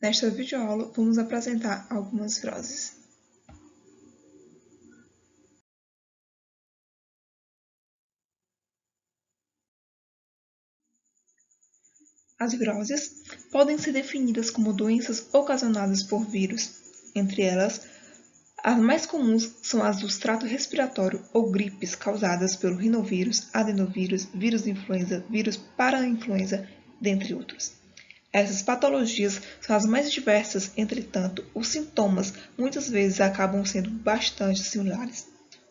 Nesta videoaula, vamos apresentar algumas viroses. As viroses podem ser definidas como doenças ocasionadas por vírus. Entre elas, as mais comuns são as do trato respiratório ou gripes causadas pelo rinovírus, adenovírus, vírus influenza, vírus parainfluenza, dentre outros. Essas patologias são as mais diversas, entretanto, os sintomas muitas vezes acabam sendo bastante similares,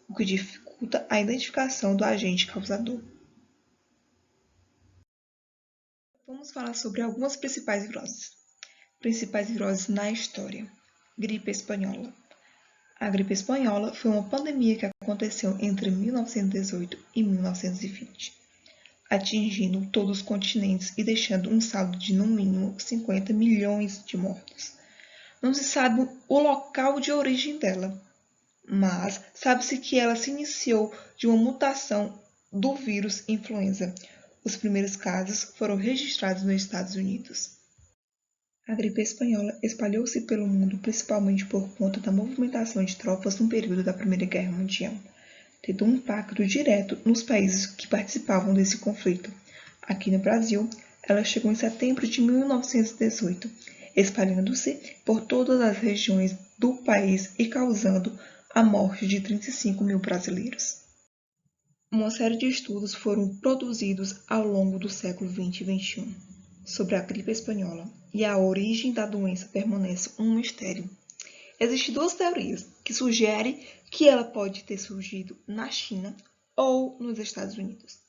o que dificulta a identificação do agente causador. Vamos falar sobre algumas principais viroses. Principais viroses na história. Gripe espanhola. A gripe espanhola foi uma pandemia que aconteceu entre 1918 e 1920, atingindo todos os continentes e deixando um saldo de no mínimo 50 milhões de mortos. Não se sabe o local de origem dela, mas sabe-se que ela se iniciou de uma mutação do vírus influenza. Os primeiros casos foram registrados nos Estados Unidos. A gripe espanhola espalhou-se pelo mundo principalmente por conta da movimentação de tropas no período da Primeira Guerra Mundial, tendo um impacto direto nos países que participavam desse conflito. Aqui no Brasil, ela chegou em setembro de 1918, espalhando-se por todas as regiões do país e causando a morte de 35 mil brasileiros. Uma série de estudos foram produzidos ao longo do século XX e XXI sobre a gripe espanhola, e a origem da doença permanece um mistério. Existem duas teorias que sugerem que ela pode ter surgido na China ou nos Estados Unidos,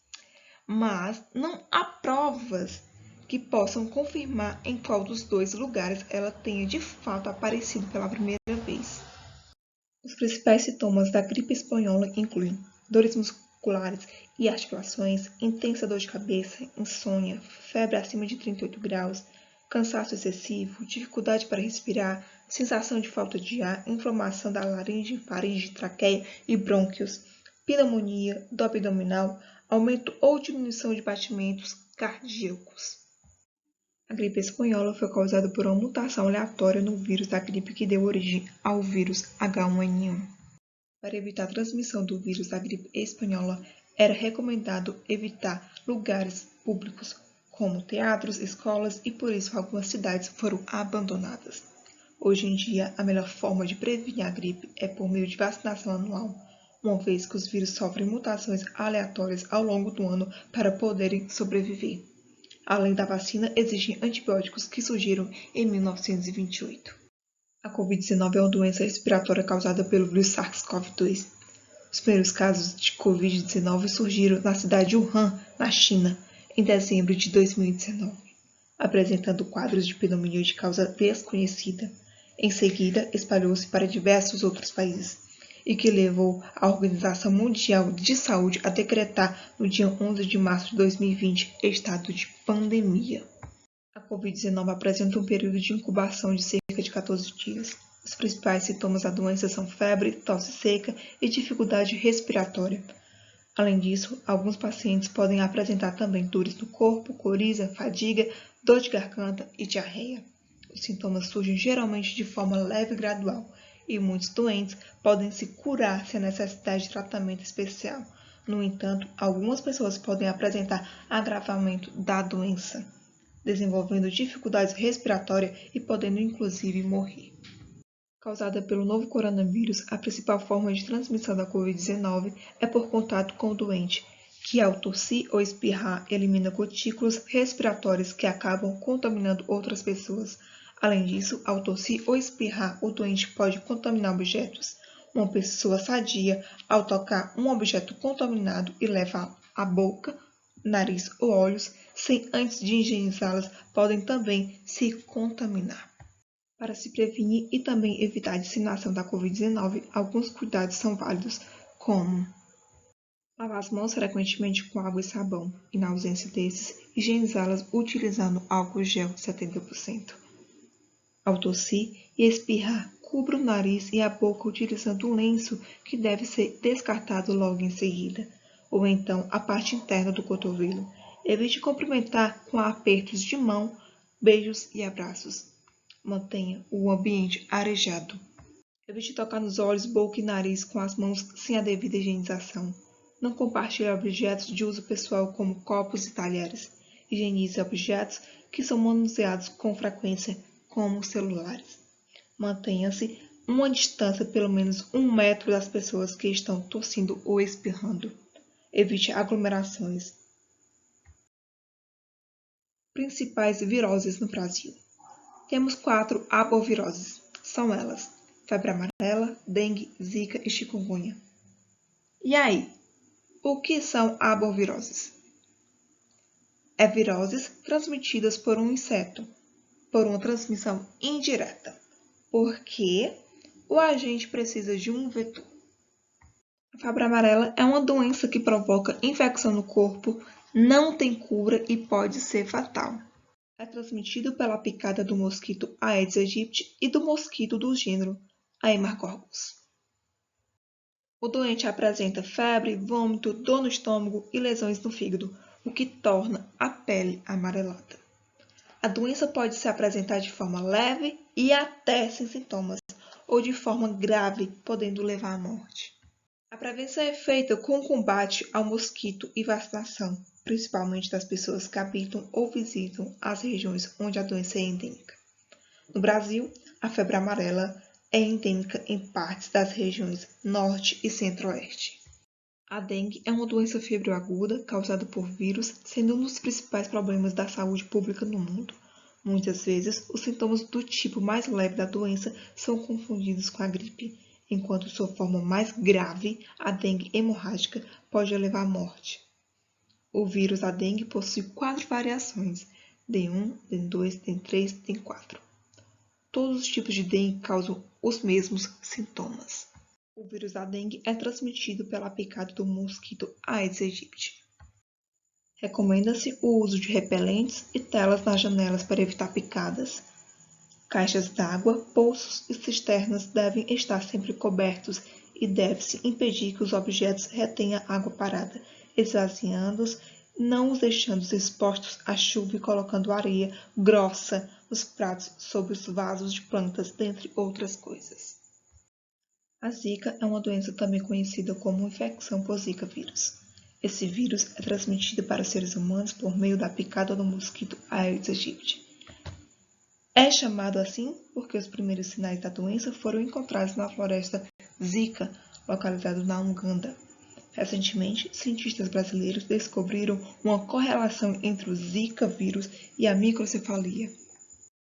mas não há provas que possam confirmar em qual dos dois lugares ela tenha de fato aparecido pela primeira vez. Os principais sintomas da gripe espanhola incluem dores musculares e articulações, intensa dor de cabeça, insônia, febre acima de 38 graus, cansaço excessivo, dificuldade para respirar, sensação de falta de ar, inflamação da laringe, faringe, traqueia e brônquios, pneumonia, dor abdominal, aumento ou diminuição de batimentos cardíacos. A gripe espanhola foi causada por uma mutação aleatória no vírus da gripe que deu origem ao vírus H1N1. Para evitar a transmissão do vírus da gripe espanhola, era recomendado evitar lugares públicos, como teatros, escolas, e por isso algumas cidades foram abandonadas. Hoje em dia, a melhor forma de prevenir a gripe é por meio de vacinação anual, uma vez que os vírus sofrem mutações aleatórias ao longo do ano para poderem sobreviver. Além da vacina, existem antibióticos que surgiram em 1928. A Covid-19 é uma doença respiratória causada pelo vírus SARS-CoV-2. Os primeiros casos de Covid-19 surgiram na cidade de Wuhan, na China, em dezembro de 2019, apresentando quadros de pneumonia de causa desconhecida. Em seguida, espalhou-se para diversos outros países, e que levou a Organização Mundial de Saúde a decretar no dia 11 de março de 2020 estado de pandemia. A Covid-19 apresenta um período de incubação de cerca de 14 dias. Os principais sintomas da doença são febre, tosse seca e dificuldade respiratória. Além disso, alguns pacientes podem apresentar também dores no corpo, coriza, fadiga, dor de garganta e diarreia. Os sintomas surgem geralmente de forma leve e gradual, e muitos doentes podem se curar sem a necessidade de tratamento especial. No entanto, algumas pessoas podem apresentar agravamento da doença, desenvolvendo dificuldades respiratórias e podendo inclusive morrer. Causada pelo novo coronavírus, a principal forma de transmissão da Covid-19 é por contato com o doente, que ao tossir ou espirrar elimina gotículas respiratórias que acabam contaminando outras pessoas. Além disso, ao tossir ou espirrar, o doente pode contaminar objetos. Uma pessoa sadia, ao tocar um objeto contaminado e levar à boca, nariz ou olhos, sem antes de higienizá-las, podem também se contaminar. Para se prevenir e também evitar a disseminação da Covid-19, alguns cuidados são válidos, como lavar as mãos frequentemente com água e sabão, e na ausência desses, higienizá-las utilizando álcool gel 70%. Ao tossir e espirrar, cubra o nariz e a boca utilizando um lenço que deve ser descartado logo em seguida, ou então a parte interna do cotovelo. Evite cumprimentar com apertos de mão, beijos e abraços. Mantenha o ambiente arejado. Evite tocar nos olhos, boca e nariz com as mãos sem a devida higienização. Não compartilhe objetos de uso pessoal como copos e talheres. Higienize objetos que são manuseados com frequência, como celulares. Mantenha-se uma distância pelo menos 1 metro das pessoas que estão tossindo ou espirrando. Evite aglomerações. Principais viroses no Brasil. Temos 4 arboviroses. São elas: febre amarela, dengue, zika e chikungunya. E aí, o que são arboviroses? É viroses transmitidas por um inseto, por uma transmissão indireta, porque o agente precisa de um vetor. A febre amarela é uma doença que provoca infecção no corpo, não tem cura e pode ser fatal. É transmitido pela picada do mosquito Aedes aegypti e do mosquito do gênero Haemargorgus. O doente apresenta febre, vômito, dor no estômago e lesões no fígado, o que torna a pele amarelada. A doença pode se apresentar de forma leve e até sem sintomas, ou de forma grave, podendo levar à morte. A prevenção é feita com o combate ao mosquito e vacinação, principalmente das pessoas que habitam ou visitam as regiões onde a doença é endêmica. No Brasil, a febre amarela é endêmica em partes das regiões Norte e Centro-Oeste. A dengue é uma doença febril aguda causada por vírus, sendo um dos principais problemas da saúde pública no mundo. Muitas vezes, os sintomas do tipo mais leve da doença são confundidos com a gripe, enquanto sua forma mais grave, a dengue hemorrágica, pode levar à morte. O vírus da dengue possui 4 variações: D1, D2, D3 e D4. Todos os tipos de dengue causam os mesmos sintomas. O vírus da dengue é transmitido pela picada do mosquito Aedes aegypti. Recomenda-se o uso de repelentes e telas nas janelas para evitar picadas. Caixas d'água, poços e cisternas devem estar sempre cobertos e deve-se impedir que os objetos retenham água parada, esvaziando-os, não os deixando expostos à chuva e colocando areia grossa nos pratos sobre os vasos de plantas, dentre outras coisas. A Zika é uma doença também conhecida como infecção por Zika vírus. Esse vírus é transmitido para seres humanos por meio da picada do mosquito Aedes aegypti. É chamado assim porque os primeiros sinais da doença foram encontrados na floresta Zika, localizada na Uganda. Recentemente, cientistas brasileiros descobriram uma correlação entre o Zika vírus e a microcefalia.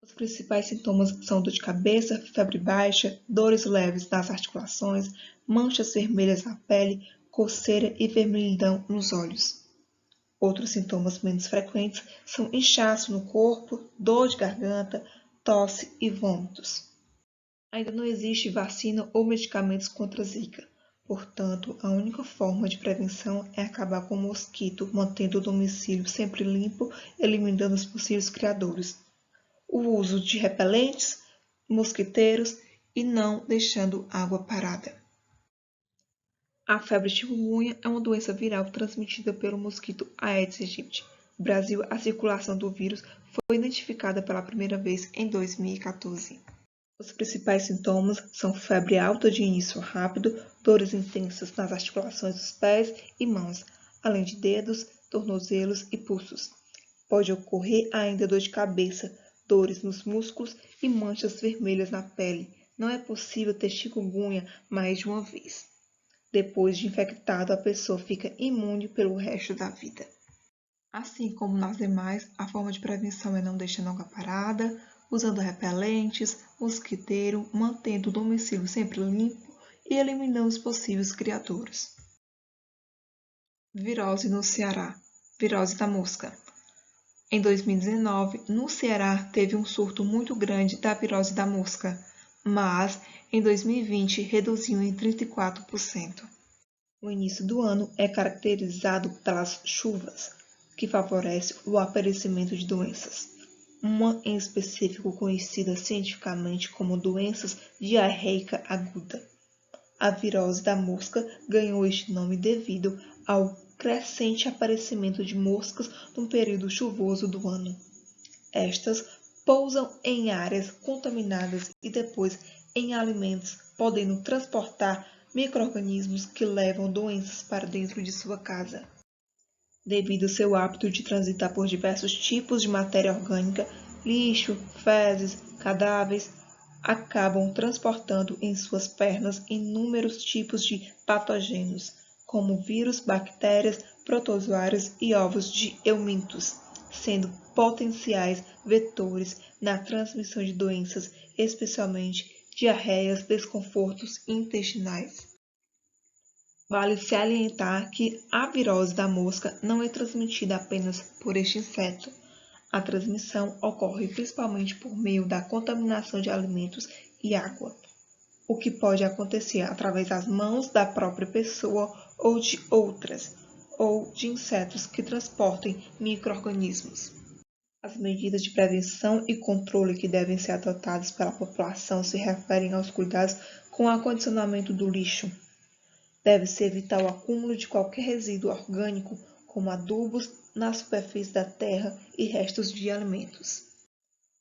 Os principais sintomas são dor de cabeça, febre baixa, dores leves nas articulações, manchas vermelhas na pele, coceira e vermelhidão nos olhos. Outros sintomas menos frequentes são inchaço no corpo, dor de garganta, tosse e vômitos. Ainda não existe vacina ou medicamentos contra a Zika. Portanto, a única forma de prevenção é acabar com o mosquito, mantendo o domicílio sempre limpo, eliminando os possíveis criadores. O uso de repelentes, mosquiteiros e não deixando água parada. A febre chikungunya é uma doença viral transmitida pelo mosquito Aedes aegypti. No Brasil, a circulação do vírus foi identificada pela primeira vez em 2014. Os principais sintomas são febre alta de início rápido, dores intensas nas articulações dos pés e mãos, além de dedos, tornozelos e pulsos. Pode ocorrer ainda dor de cabeça, dores nos músculos e manchas vermelhas na pele. Não é possível ter chikungunya mais de uma vez. Depois de infectado, a pessoa fica imune pelo resto da vida. Assim como nas demais, a forma de prevenção é não deixando água parada, usando repelentes, mosquiteiro, mantendo o domicílio sempre limpo e eliminando os possíveis criadores. Virose no Ceará. Virose da mosca. Em 2019, no Ceará teve um surto muito grande da virose da mosca, mas em 2020 reduziu em 34%. O início do ano é caracterizado pelas chuvas, que favorecem o aparecimento de doenças. Uma em específico conhecida cientificamente como doença diarreica aguda. A virose da mosca ganhou este nome devido ao crescente aparecimento de moscas no período chuvoso do ano. Estas pousam em áreas contaminadas e depois em alimentos, podendo transportar micro-organismos que levam doenças para dentro de sua casa. Devido ao seu hábito de transitar por diversos tipos de matéria orgânica, lixo, fezes, cadáveres, acabam transportando em suas pernas inúmeros tipos de patógenos, como vírus, bactérias, protozoários e ovos de eumintos, sendo potenciais vetores na transmissão de doenças, especialmente diarreias, desconfortos intestinais. Vale salientar que a virose da mosca não é transmitida apenas por este inseto. A transmissão ocorre principalmente por meio da contaminação de alimentos e água, o que pode acontecer através das mãos da própria pessoa ou de outras, ou de insetos que transportem micro-organismos. As medidas de prevenção e controle que devem ser adotadas pela população se referem aos cuidados com o acondicionamento do lixo. Deve-se evitar o acúmulo de qualquer resíduo orgânico, como adubos, na superfície da terra e restos de alimentos.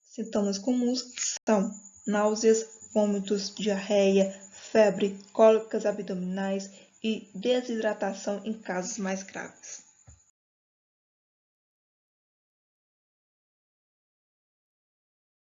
Sintomas comuns são náuseas, vômitos, diarreia, febre, cólicas abdominais e desidratação em casos mais graves.